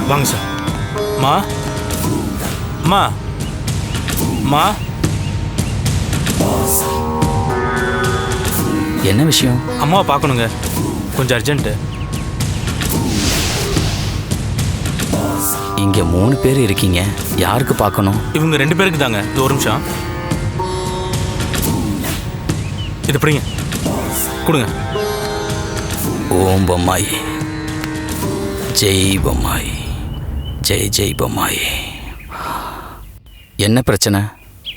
Sir வாங்க sir. மா மா மா என்ன விஷயம்? அம்மாவை பார்க்கணுங்க, கொஞ்சம் அர்ஜென்ட்டு. இங்க 3 பேர் இருக்கீங்க, யாருக்கு பார்க்கணும்? இவங்க 2 பேருக்கு தாங்க. இது ஒரு நிமிஷம், இது பிடிங்க, கொடுங்க. ஓம் பொம்மாய், ஜெய் பொம்மாய், ஜெய் ஜெய் பொம்மாய். என்ன பிரச்சனை?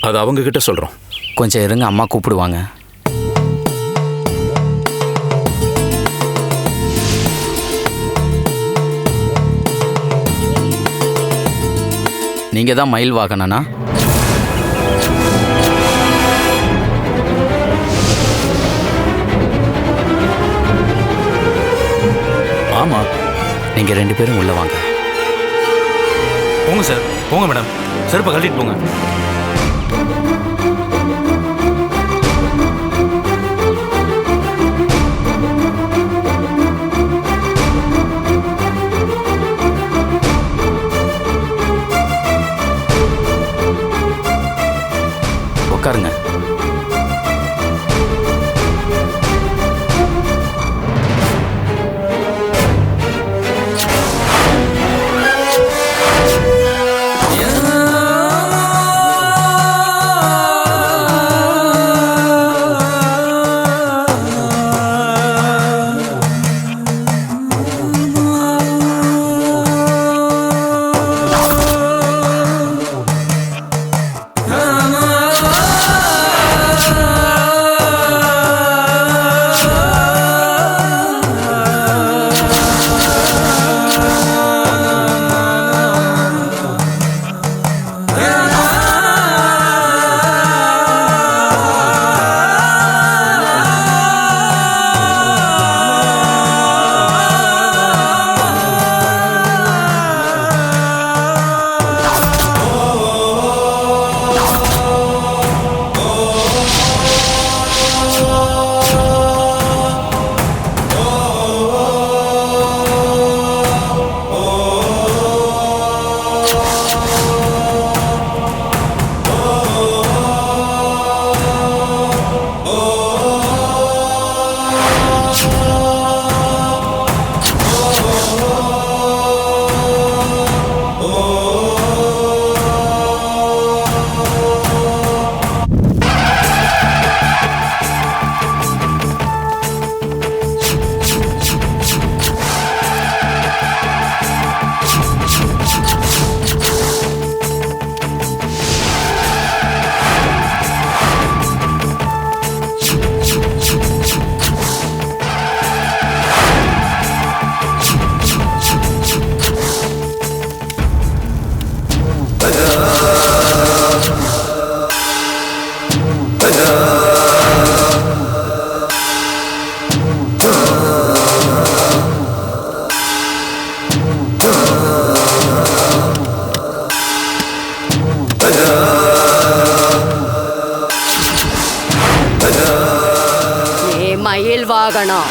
அது அவங்க கிட்ட சொல்றோம். கொஞ்சம் இருங்க, அம்மா கூப்பிடுவாங்க. நீங்க தான் மயில் வாகனனா? ஆமா. நீங்க 2 பேரும் உள்ள வாங்க. போங்க சார், போங்க மேடம். செருப்பை கழட்டிட்டு போங்க. உட்காருங்க. மயில் வாகனம்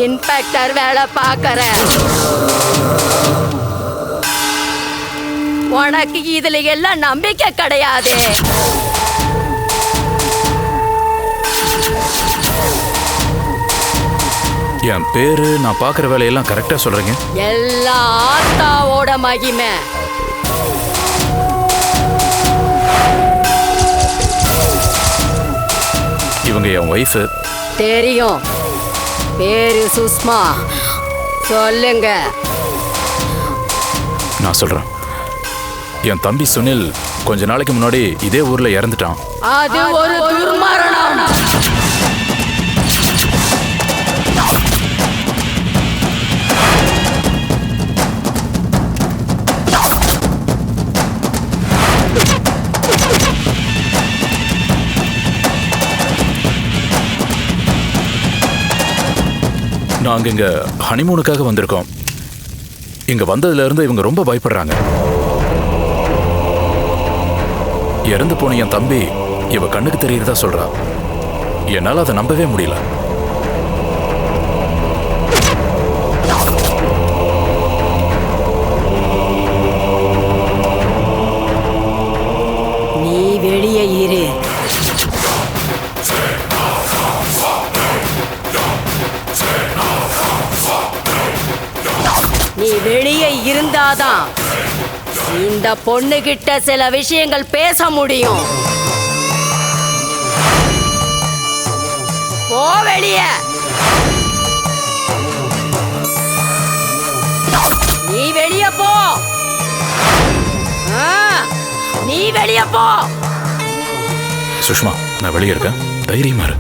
இன்ஸ்பெக்டர் வேலை பார்க்கற உனக்கு இதுல எல்லாம் நம்பிக்கை கிடையாது. என் பேரு, நான் பார்க்குற வேலையெல்லாம் கரெக்டாக சொல்கிறீங்க? எல்லாம் ஆத்தாவோட மகிமை. இவங்க என் ஒய்ஃபு. தெரியும், பேரு சுஷ்மா. சொல்லுங்க. நான் சொல்கிறேன். என் தம்பி சுனில் கொஞ்ச நாளைக்கு முன்னாடி இதே ஊரில் இறந்துட்டான். அது ஒரு துர்மரணம். நாங்கள் இங்கே ஹனிமூனுக்காக வந்திருக்கோம். இங்கே வந்ததுலேருந்து இவங்க ரொம்ப பயப்படுறாங்க. இறந்து போன என் தம்பி இவ கண்ணுக்கு தெரியறதா சொல்றா. என்னால் அதை நம்பவே முடியல. வெளியே இரு. நீ வெளியே இருந்தாதான் இந்த பொண்ணுகிட்ட சில விஷயங்கள் பேச முடியும். போ வெளியே. நீ வெளியே போ. நீ வெளியே போ. சுஷ்மா, நான் வெளியே இருக்கேன், தைரியமா இரு.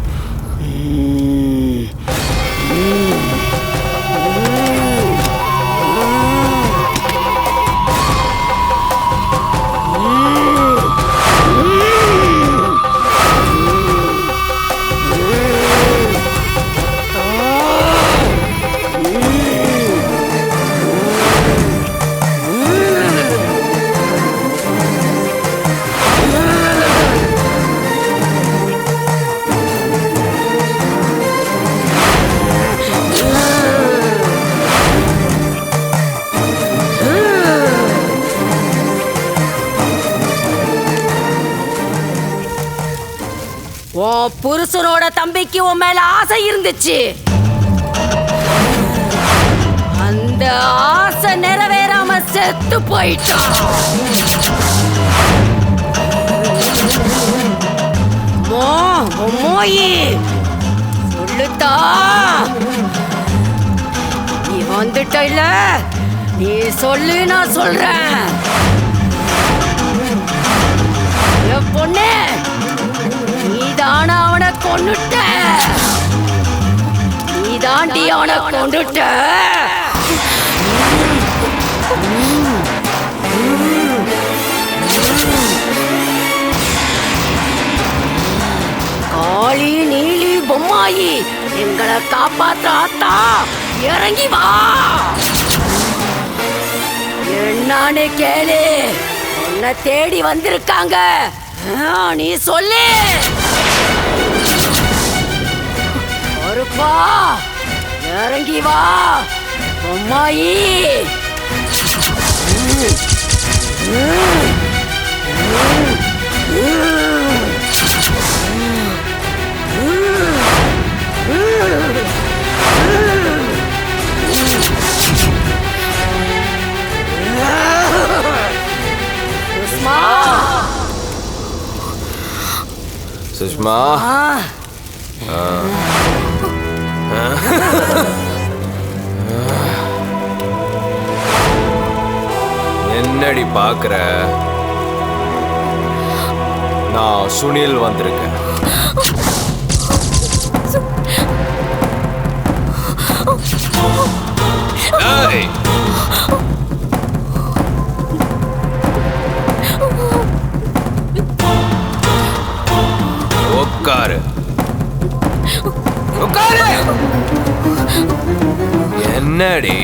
உன் புருஷனோட தம்பிக்கு உன் மேல ஆசை இருந்துச்சு. அந்த ஆசை நிறைவேறாம செத்து போயிட்டான். மோயி சொல்லுத்தா. நீ வந்துட்ட இல்ல, நீ சொல்லு, நான் சொல்றேன். என் பொண்ணு, நீதான அவனை கொன்னுட்ட. நீதாண்டி அவனை கொன்னுட்ட. காளி நீலி பொம்மாயி, எங்களை காப்பாற்ற ஆத்தா, இறங்கி வா. என்னன்னு கேளு. உன்னை தேடி வந்திருக்காங்க. நீ சொல்லு. ஒருப்பா இறங்கி வா பொம்மாயி. சுஷ்மா, என்னடி பாக்குற? நான் சுனில் வந்திருக்கேன். உட்காரு. என்னடி,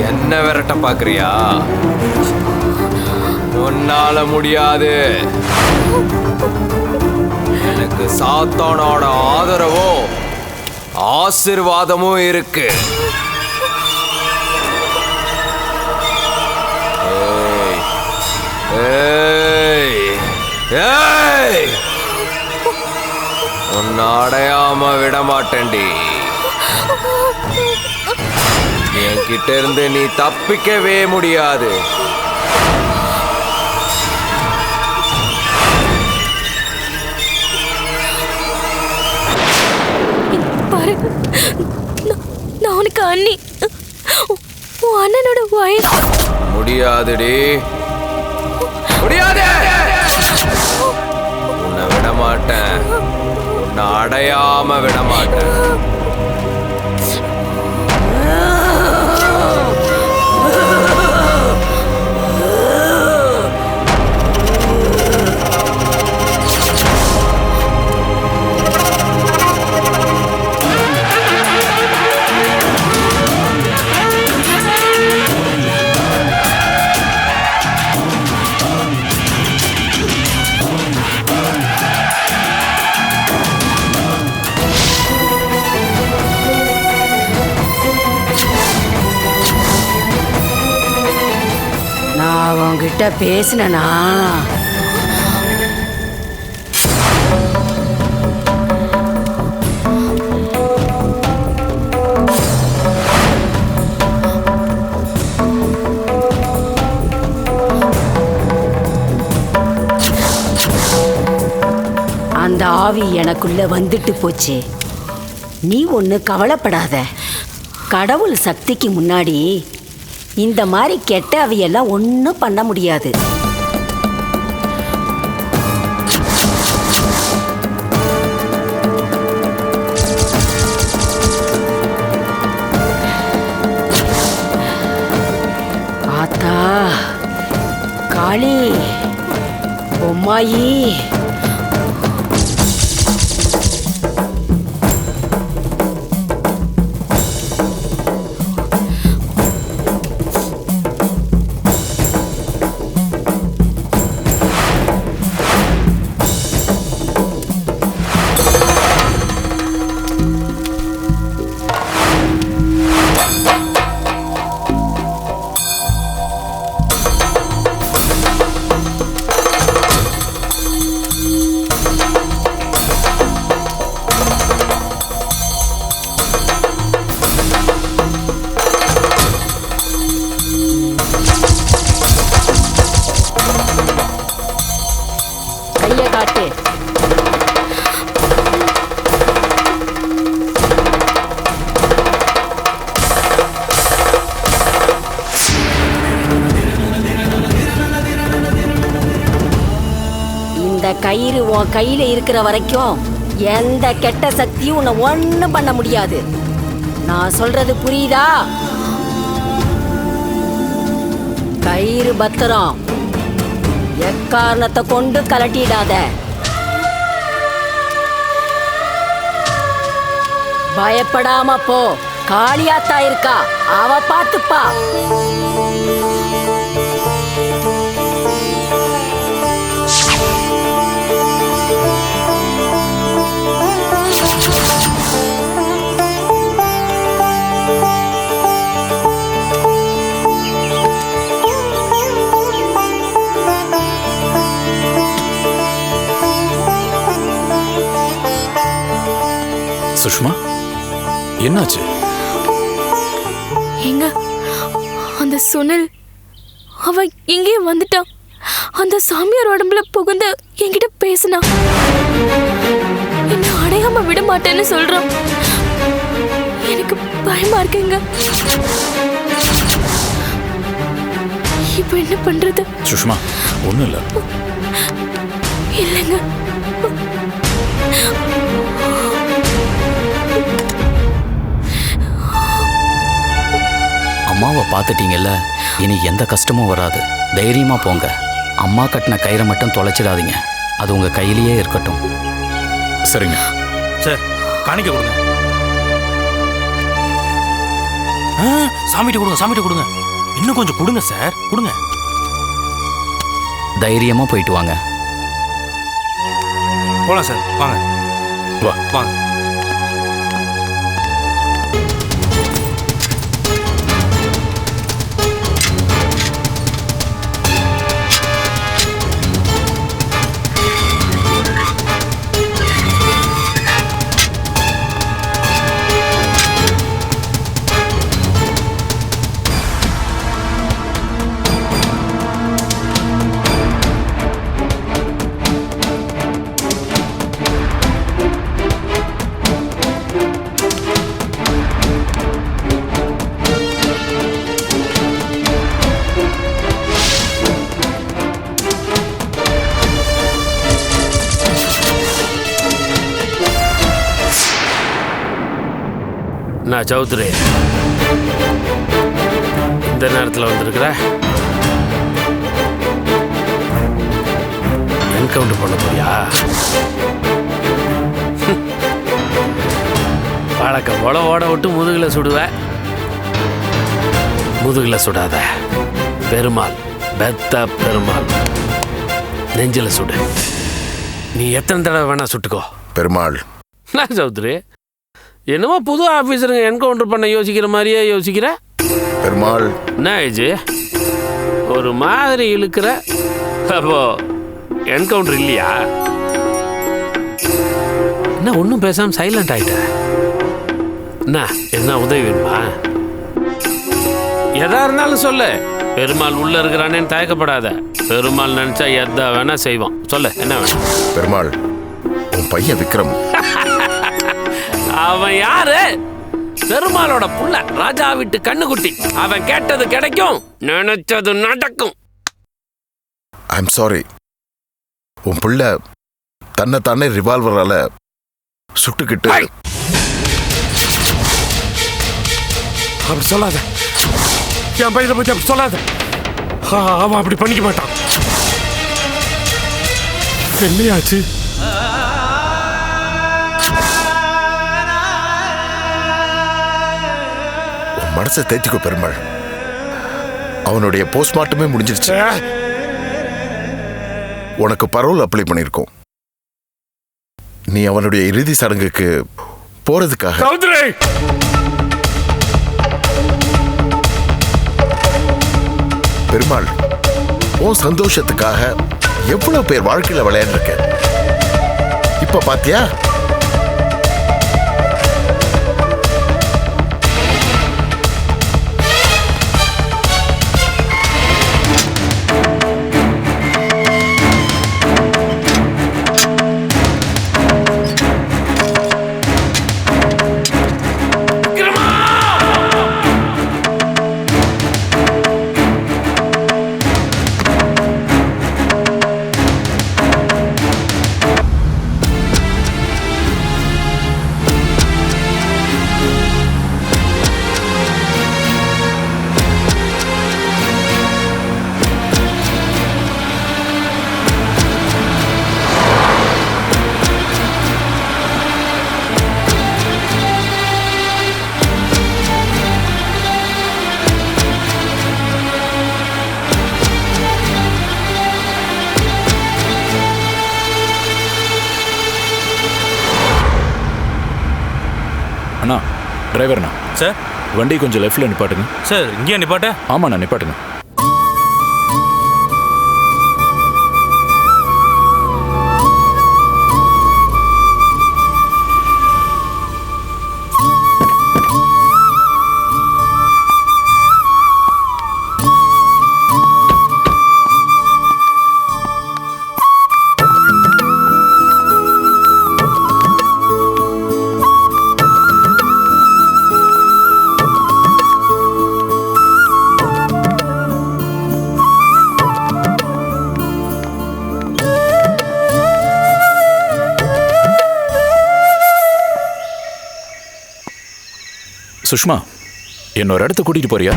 என்ன விரட்ட பாக்குறியா? உன்னால முடியாது. எனக்கு சாத்தானோட ஆதரவும் ஆசீர்வாதமும் இருக்கு. உன்னை அடையாம விட மாட்டேன்டி. என்கிட்ட இருந்து நீ தப்பிக்கவே முடியாது. நான் உனக்கு அண்ணி. உன் அண்ணனோட வயசு. முடியாதுடி, முடியாது. உன்னை விட மாட்டேன். உன்னை அடையாம விட மாட்டேன். நான் உன்கிட்ட பேசினா அந்த ஆவி எனக்குள்ள வந்துட்டு போச்சு. நீ ஒன்று கவலைப்படாத. கடவுள் சக்திக்கு முன்னாடி இந்த மாதிரி கெட்ட அவையெல்லாம் ஒன்றும் பண்ண முடியாது. ஆத்தா, காளி, பொம்மாயி, கையை காட்டு. இந்த கயிறு உன் கையில இருக்கிற வரைக்கும் எந்த கெட்ட சக்தியும் உன்னை ஒண்ணும் பண்ண முடியாது. நான் சொல்றது புரியுதா? கயிறு பத்திரம், எக்காரணத்தை கொண்டு கலட்டிடாத. பயப்படாம போ. காளியாத்தா இருக்கா, அவ பாத்துப்பா. சுஷ்மா, என்னாச்சு? எங்க அந்த சுனில் அவ இங்கே வந்துட்டான். அந்த சாமியார் உடம்புல புகுந்து என்கிட்ட பேசினா. என்ன அடையாம விட மாட்டேன்னு சொல்றான். எனக்கு பயமா இருக்குங்க. இப்ப என்ன பண்றது? சுஷ்மா, ஒண்ணும் இல்ல. இல்லைங்க, அம்மாவை பார்த்துட்டீங்கல்ல, இனி எந்த கஷ்டமும் வராது. தைரியமாக போங்க. அம்மா கட்டின கயிறை மட்டும் தொலைச்சிடாதீங்க. அது உங்கள் கையிலேயே இருக்கட்டும். சரிங்க சார். காணிக்க கொடுங்க. சாமிகிட்ட கொடுங்க, சாமிகிட்ட கொடுங்க. இன்னும் கொஞ்சம் கொடுங்க சார், கொடுங்க. தைரியமாக போயிட்டு வாங்க. போகலாம் சார், வாங்க வா. வாங்க. நான் சௌத்ரி, இந்த நேரத்தில் வந்திருக்கிற என்கவுண்டர் பண்ண போறியா? வழக்கம் போல ஓட விட்டு முதுகில் சுடுவேன். முதுகில் சுடாத, பெருமாள், பெத்த பெருமாள் நெஞ்சில் சுடு. நீ எத்தனை தடவை வேணா சுட்டுக்கோ. பெருமாள். நான் சௌத்ரி, என்னமோ புது ஆஃபீஸருங்க என்கவுண்டர் பண்ண யோசிக்கிற மாதிரியே யோசிக்கிற. பெருமாள். என்ன ஆயிடுச்சு? ஒரு மாதிரி இழுக்கிற. அப்போ என்கவுண்டர் இல்லையா? என்ன ஒன்றும் பேசாமல் சைலண்ட் ஆயிட்ட? என்ன உதவி வேணுமா? எதா இருந்தாலும் சொல்லு. பெருமாள் உள்ள இருக்கிறானேன்னு தயக்கப்படாத. பெருமாள் நினைச்சா எதா வேணா செய்வான். சொல்லு, என்ன வேணும்? பெருமாள், உன் பையன் விக்ரம். அவன் யாரு? பெருமாளோட புள்ள, ராஜா வீட்டு கண்ணுக்குட்டி. அவன் கேட்டது கிடைக்கும், நினைச்சது நடக்கும். I'm sorry. உன் பிள்ளை தன்னை தானே ரிவால்வரால சுட்டுக்கிட்டு. அப்படி சொல்லாத, என் பையனை பத்தி அப்படி சொல்லாத. அவன் அப்படி பண்ணிக்க மாட்டான். என்னையாச்சு? உன் மனசை தேத்திக்கோ பெருமாள். அவனுடைய போஸ்ட்மார்ட்டமே முடிஞ்சிருச்சு. உனக்கு பரோல் அப்ளை பண்ணியிருக்கோம். நீ அவனுடைய இறுதி சடங்குக்கு போறதுக்காக. பெருமாள், உன் சந்தோஷத்துக்காக எவ்வளவு பேர் வாழ்க்கையில விளையாண்டுருக்க. இப்ப பாத்தியா? அண்ணா, டிரைவர்ண்ணா சார், வண்டி கொஞ்சம் லெஃப்டில் நிப்பாட்டுங்க. சார் இங்கேயா நிப்பாட்ட? ஆமாண்ணா, நிப்பாட்டுங்க. சுஷ்மா, இன்னொரு இடத்த கூட்டிட்டு போறியா?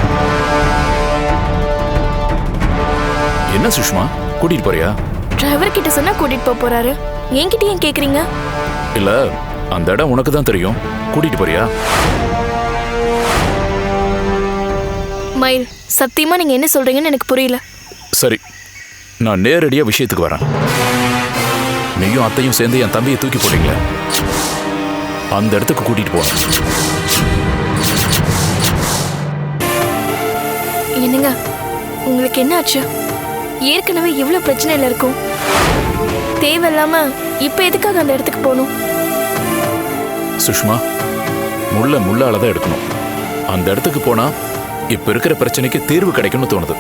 என்ன சுஷ்மா, கூட்டிட்டு போறியா? டிரைவர் கிட்ட சொன்னா கூட்டிட்டு போறாரு. என்கிட்ட ஏன் கேக்குறீங்க? இல்ல, அந்த இடம் உனக்கு தான் தெரியும். கூட்டிட்டு போறியா? மயில், சத்தியமா நீங்க என்ன சொல்றீங்கன்னு எனக்கு புரியல. சரி, நான் நேரடியா விஷயத்துக்கு வரேன். நீயும் அத்தையும் சேர்ந்து என் தம்பியை தூக்கி போட்டீங்களே, அந்த இடத்துக்கு கூட்டிட்டு போறேன். என்னங்க, உங்களுக்கு என்ன ஆச்சு? ஏற்கனவே இவ்வளவு பிரச்சனையில இருக்கும். தேவையில்லாம இப்ப எதுக்காக அந்த இடத்துக்கு போகணும்? சுஷ்மா, முள்ளால தான் எடுக்கணும். அந்த இடத்துக்கு போனா இப்ப இருக்கிற பிரச்சனைக்கு தீர்வு கிடைக்கும்னு தோணுது.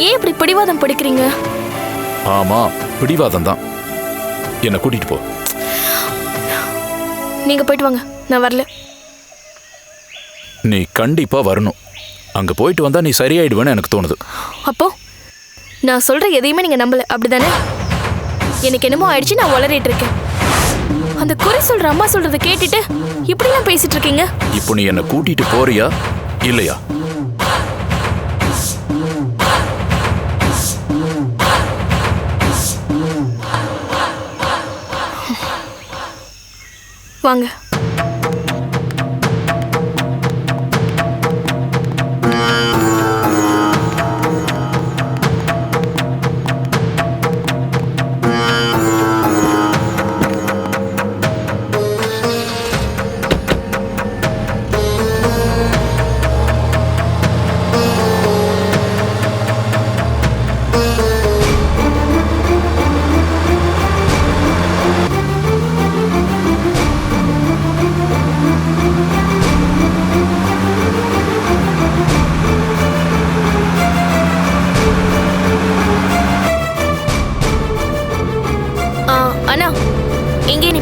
ஏன் இப்படி பிடிவாதம் பிடிக்கிறீங்க? ஆமா, பிடிவாதம் தான். என்னை கூட்டிட்டு போ. நீங்க போயிட்டு வாங்க, நான் வரல. நீ கண்டிப்பா வரணும். அங்க போயிட்டு வந்தா நீ சரியாயிடுவேன்னு எனக்கு தோணுது. அப்போ நான் சொல்ற எதையுமே நீங்க நம்பல, அப்படிதானே? எனக்கு என்னமோ ஆயிடுச்சு, நான் உளறிட்டு இருக்கேன். அந்த குறி சொல்ற அம்மா சொல்றதை கேட்டுட்டு இப்படிலாம் பேசிட்டு இருக்கீங்க. இப்போ நீ என்னை கூட்டிட்டு போறியா இல்லையா? வாங்க.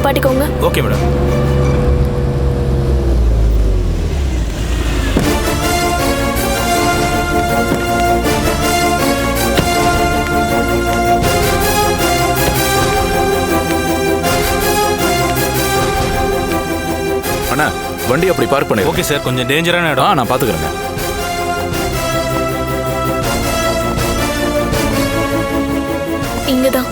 நிப்பாட்டிக்கோங்க. Okay madam. அண்ணா வண்டி அப்படி பார்க் பண்ணி. ஓகே சார், கொஞ்சம் டேஞ்சரான இடம். நான் பாத்துக்கிறேங்க. இங்கதான்.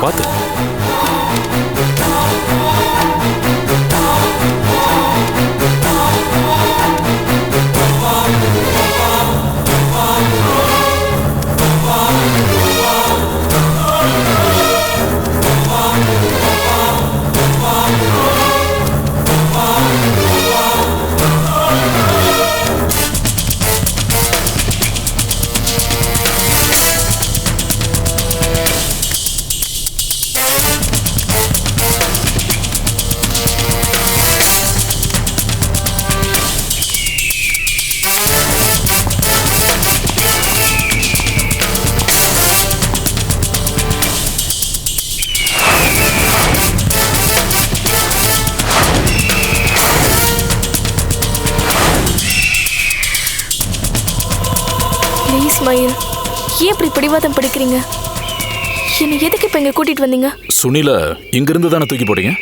பார்த்து. மயில், ஏன் இப்படி பிடிவாதம் பிடிக்கிறீங்க? என்னை எதுக்கு இப்ப இங்க கூட்டிட்டு வந்தீங்க? சுனில இங்கிருந்து தானே தூக்கி போட்டீங்க?